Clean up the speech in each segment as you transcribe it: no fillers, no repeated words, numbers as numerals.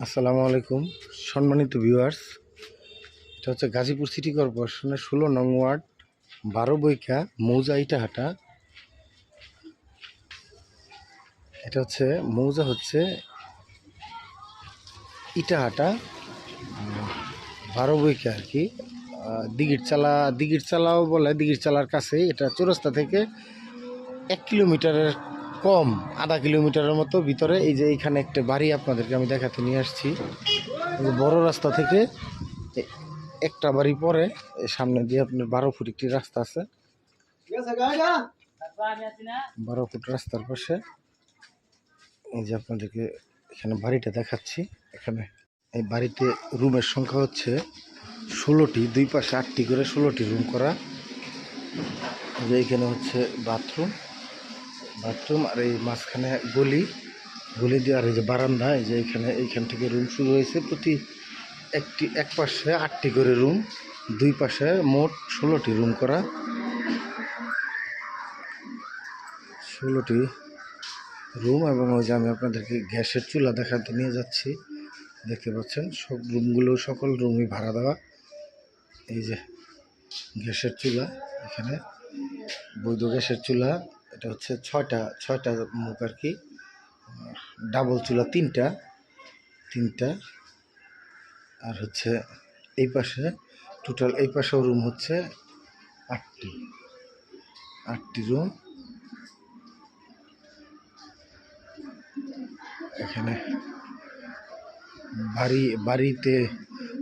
আসসালামু আলাইকুম সম্মানিত ভিউয়ার্স। এটা হচ্ছে গাজীপুর সিটি কর্পোরেশনের 16 নং ওয়ার্ড 12 বৈখা মৌজা ইটাহাটা। এটা হচ্ছে মৌজা হচ্ছে ইটাহাটা 12 বৈখা আর কি। দিঘির চালাও বলে, দিঘির চালার কাছেই। এটা চৌরাস্তা থেকে 1 কিলোমিটারের কম, আধা কিলোমিটারের মতো ভিতরে। এই যে এইখানে একটা বাড়ি আপনাদেরকে আমি দেখাতে নিয়ে আসছি। বড় রাস্তা থেকে একটা বাড়ি পরে সামনে দিয়ে আপনার 12 ফুট একটি রাস্তা আছে। 12 ফুট রাস্তার পাশে এই যে আপনাদেরকে এখানে বাড়িটা দেখাচ্ছি। এখানে এই বাড়িতে রুমের সংখ্যা হচ্ছে 16টি, দুই পাশে 8টি করে 16টি রুম করা। যে এখানে হচ্ছে বাথরুম আর এই মাঝখানে গলি দিয়ে, আর এই যে বারান্দা। এই যে এইখান থেকে রুম শুরু হয়েছে। প্রতি এক পাশে 8টি করে রুম, দুই পাশে মোট 16টি রুম করা। 16টি রুম। এবং ওই যে আমি আপনাদেরকে গ্যাসের চুলা দেখাতে নিয়ে যাচ্ছি। দেখতে পাচ্ছেন সব রুমগুলো, সকল রুমই ভাড়া দেওয়া। এই যে গ্যাসের চুলা, এখানে বৈধ গ্যাসের চুলা। এটা হচ্ছে ছয়টা মুখ আর কি। ডাবল চুলা তিনটা। আর হচ্ছে এই পাশে টোটাল এই পাশেও রুম হচ্ছে 8টি রুম। এখানে বাড়িতে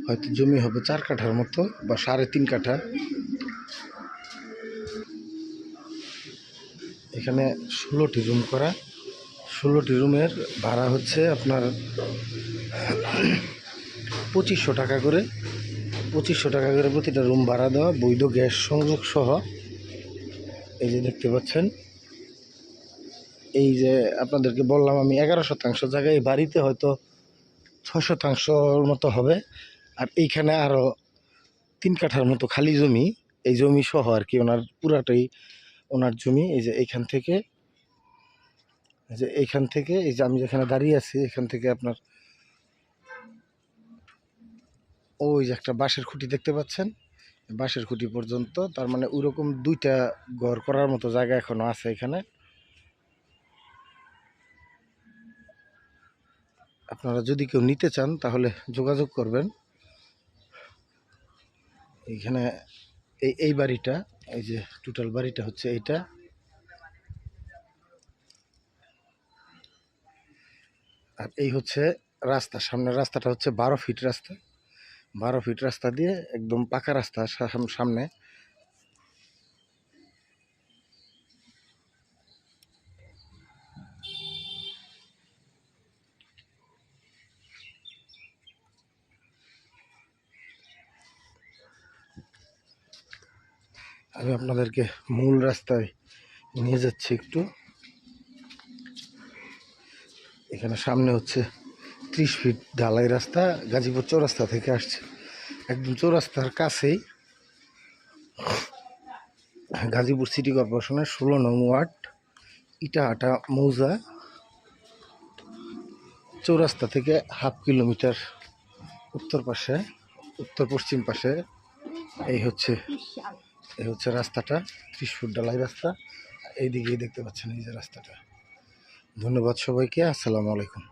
হয়তো জমি হবে 4 কাঠার মতো বা 3.5 কাঠা। এখানে 16টি রুম করা। 16টি রুমের ভাড়া হচ্ছে আপনার 2500 টাকা করে। 2500 টাকা করে প্রতিটা রুম ভাড়া দেওয়া, বৈধ গ্যাস সংযোগ সহ। এই যে দেখতে পাচ্ছেন, এই যে আপনাদেরকে বললাম আমি 11% জায়গায় বাড়িতে হয়তো 6% মতো হবে। আর এইখানে আরও 3 কাঠার মতো খালি জমি, এই জমি সহ আর কি। ওনার পুরাটাই ওনার জমি। এই যে এইখান থেকে এই যে আমি যেখানে দাঁড়িয়ে আছি, এখান থেকে আপনার ওই যে একটা বাঁশের খুঁটি দেখতে পাচ্ছেন, বাঁশের খুঁটি পর্যন্ত। তার মানে ওইরকম 2টা ঘর করার মতো জায়গা এখনো আছে এখানে। আপনারা যদি কেউ নিতে চান তাহলে যোগাযোগ করবেন। এইখানে এই বাড়িটা, এই যে টোটাল বাড়িটা হচ্ছে এইটা। আর এই হচ্ছে রাস্তা, সামনের রাস্তাটা হচ্ছে 12 ফিট রাস্তা। 12 ফিট রাস্তা দিয়ে একদম পাকা রাস্তা সামনে। আমি আপনাদেরকে মূল রাস্তায় নিয়ে যাচ্ছি একটু। এখানে সামনে হচ্ছে 30 ফিট ঢালাই রাস্তা, গাজীপুর চৌরাস্তা থেকে আসছে। একদম চৌরাস্তার কাছেই গাজীপুর সিটি কর্পোরেশনের 16 নং ওয়ার্ড ইটাহাটা মৌজা। চৌরাস্তা থেকে 1/2 কিলোমিটার উত্তর পশ্চিম পাশে এই হচ্ছে রাস্তাটা। 30 ফুট ঢালাই রাস্তা। এইদিকেই দেখতে পাচ্ছেন এই যে রাস্তাটা। ধন্যবাদ সবাইকে। আসসালামু আলাইকুম।